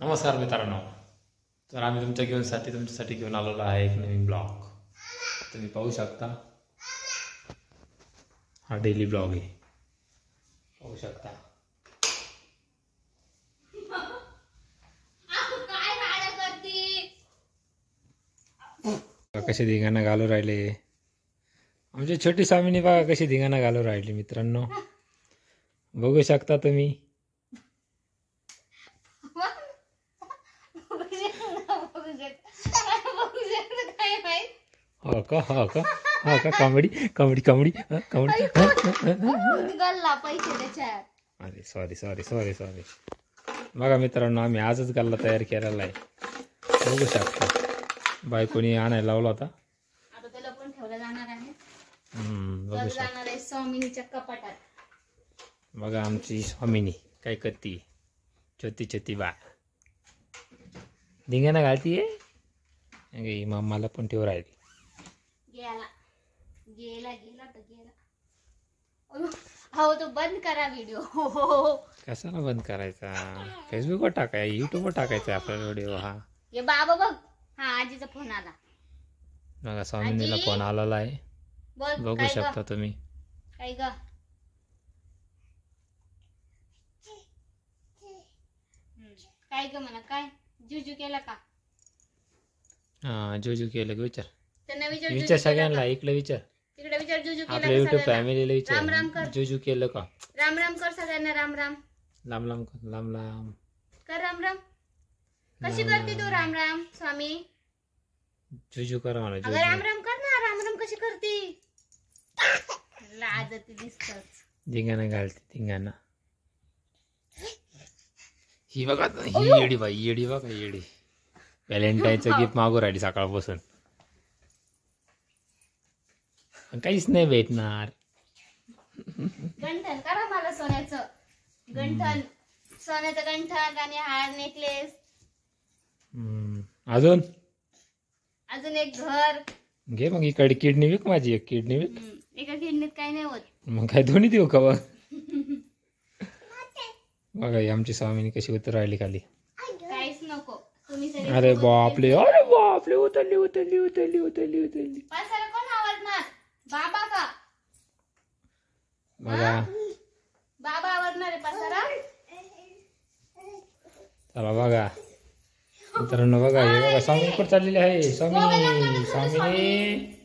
नमस्कार मित्रांनो, तर आम्ही तुमच्यासाठी घेऊन आलेलो आहे एक नवीन ब्लॉग. तुम्ही पाहू शकता, हा डेली ब्लॉग आहे. पाहू शकता कसे धिंगाणा घालू राहिले आमची छोटी स्वामिनी. बघा कशी धिंगाणा घालू राहिली मित्रांनो, बघू शकता तुम्ही. हो का हो का हो का कॉमेडी कॉमेडी कॉमेडी कॉमेडी. अरे सॉरी सॉरी सॉरी सॉरी. बघा मित्रांनो, आम्ही आजच गल्ला तयार केलेला आहे. बघू शकता, बायकोनी आणायला लावला होता. बघू शकता. स्वामिनीच्या कपाटात बघा आमची स्वामिनी काय करते. छोटी छोटी बा धिंगाणा घालतीये. मम्माला पण ठेव राहील. गेला गेला गेला तर गेला. हो तो बंद करा व्हिडिओ. कशाला बंद करायचा? फेसबुकवर टाकाय, युट्यूबवर टाकायचा आपला व्हिडिओ. हा ये बाबा बघ, हा आजीचा फोन आला. बघा स्वामिनीला फोन आलेला आहे. बघू शकता तुम्ही. काय ग काय ग म्हणा, काय जुजू केला का? हा जुजू केलं का? विचार त्यांना विचार सगळ्यांना. इकडे विचार, तिकडे विचार. जुजू केला आपल्या युट्यूब फॅमिलीला राम राम विचार. कर. जुजू केलं का? राम राम कर सगळ्यांना. राम राम लांब लांब कर, लांब लांब कर. राम राम कशी करते तू? राम राम स्वामी. जुजू करा म्हणा. अगं राम राम कर ना. राम राम कशी करते? लाजती दिसतच. धिंगाणा घालते धिंगाणा. ही बघा, ही येडी बाई, येडी बघा येडी. व्हॅलेंटाईनचं गिफ्ट मागू राहिली सकाळपासून. काहीच नाही भेटणार. गंठन करा मला सोन्याचं गंठन. सोन्याचं गंठन आणि हार नेकलेस. अजून अजून एक घर घे. मग इकडे किडनी विक, माझी एक किडनी विक. एका किडनीत काही नाही होत. मग काय दोन्ही देऊ का? बघा ही आमची स्वामिनी कशी उतर राहिली खाली. काहीच नको तुम्ही. अरे बापले, अरे बापले, उतरली उतरली उतरली उतरली उतरली. पसारा कोण आवडणार? बाबा का? बघा बाबा आवडणार आहे पसारा. चला बघा मित्रांनो, बघा हे बघा स्वामी कुठे चाललेली आहे. स्वामी स्वामिनी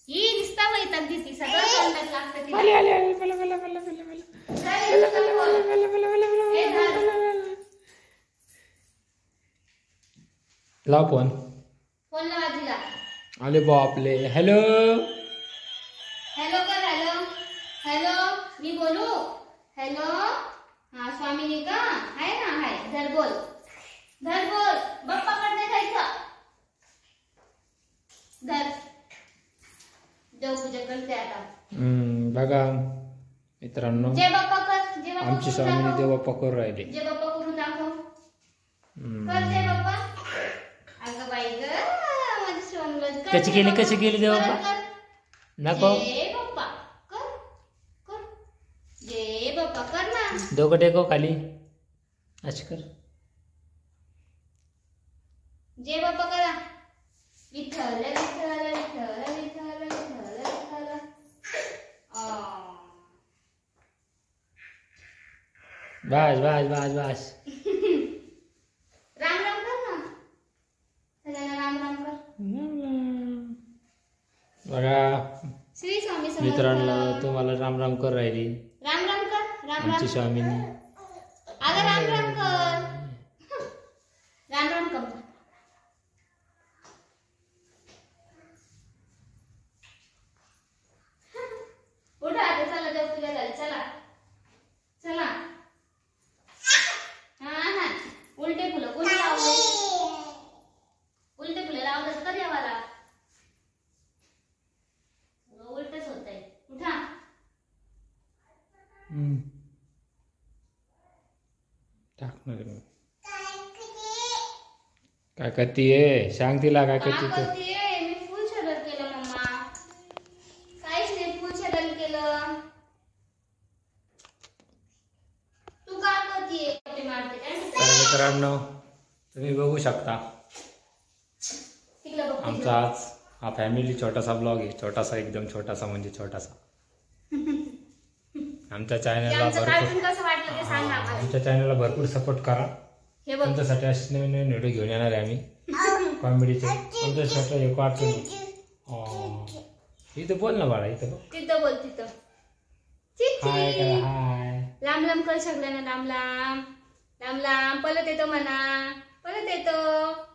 ही दिसता वैताग देती. सगळं तोंडात लागतं तिला. आले आले आले. मला मला मला मला मला लाव फोन. फोन लावा तिला. आले बापले. हॅलो हॅलो कर. हॅलो हॅलो मी बोलू. हॅलो हा स्वामिनी का? आहे ना, आहे. धर बोल, धर बोल. बाप्पा कडे जायचं. धर देवपूजा करते आता. बघा मित्रांनो, जय बाप्पा कर. जय बाप्पा आमची स्वामिनी देवबाप्पा करू राहिले. जय बाप्पा करून दाखव. कर जय बाप्पा. अगं बाई ग माझी सोनलं. कशी केली कशी केली देवबाप्पा? नको. जय बाप्पा कर. कर जय बाप्पा कर ना. दोघं टेको खाली. अशी कर. जय बाप्पा करा. विठ्ठल विठ्ठल विठ्ठल विठ्ठल विठ्ठल विठ्ठल. बस बस बस बस. राम राम कर ना सगळ्यांना. राम राम कर. बघा श्री स्वामी समर्थ. मित्रांनो, तुम्हाला राम राम कर राहिली राम राम कर. राम राम. आमची स्वामिनी. अगं राम राम कर. राम राम कर. उठा आता. चला देवपूजा झाली. चला चला. हा हा उलटे फुलं कोणी लावले? उलटे फुलं लावलं तर कधी आवाला उलटच होत आहे. उठा. टाकणार काय करतीये? सांग तिला काय करते तू. मी फुल छदन केलं मम्मा. काहीच नाही, फुल छदन केलं. तू काय करतीये? मारते काय? मित्रांनो तुम्ही बघू शकता तिकडं बघ आमचा आज हा फॅमिली छोटासा ब्लॉग आहे. छोटासा एकदम छोटासा म्हणजे छोटासा. आमच्या चॅनलला आमचं भरपूर कार्टून कसं वाटलं ते सांगा आम्हाला. आमच्या चॅनलला भरपूर सपोर्ट करा. हे बघ तुमच्यासाठी असे नवीन नवीन व्हिडिओ घेऊन येणार आहे आम्ही कॉमेडीचे. तुमच्या छोटं एक कार्टून इथं बोल ना बाळा. इथं बघ. तिथं बोल तिथं. हाय चिची करा हाय. लांब लांब कर शकला ना. लांब लांब लांब लांब पळत येतो म्हणा. पळत येतो.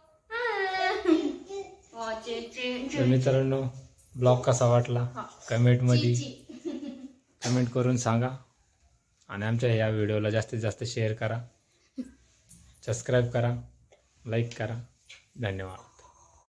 तर मित्रांनो ब्लॉग कसा वाटला कमेंट मध्ये कमेंट करून सांगा. आणि आमच्या या व्हिडिओला जास्तीत जास्त शेअर करा, सबस्क्राईब करा, लाईक करा. धन्यवाद.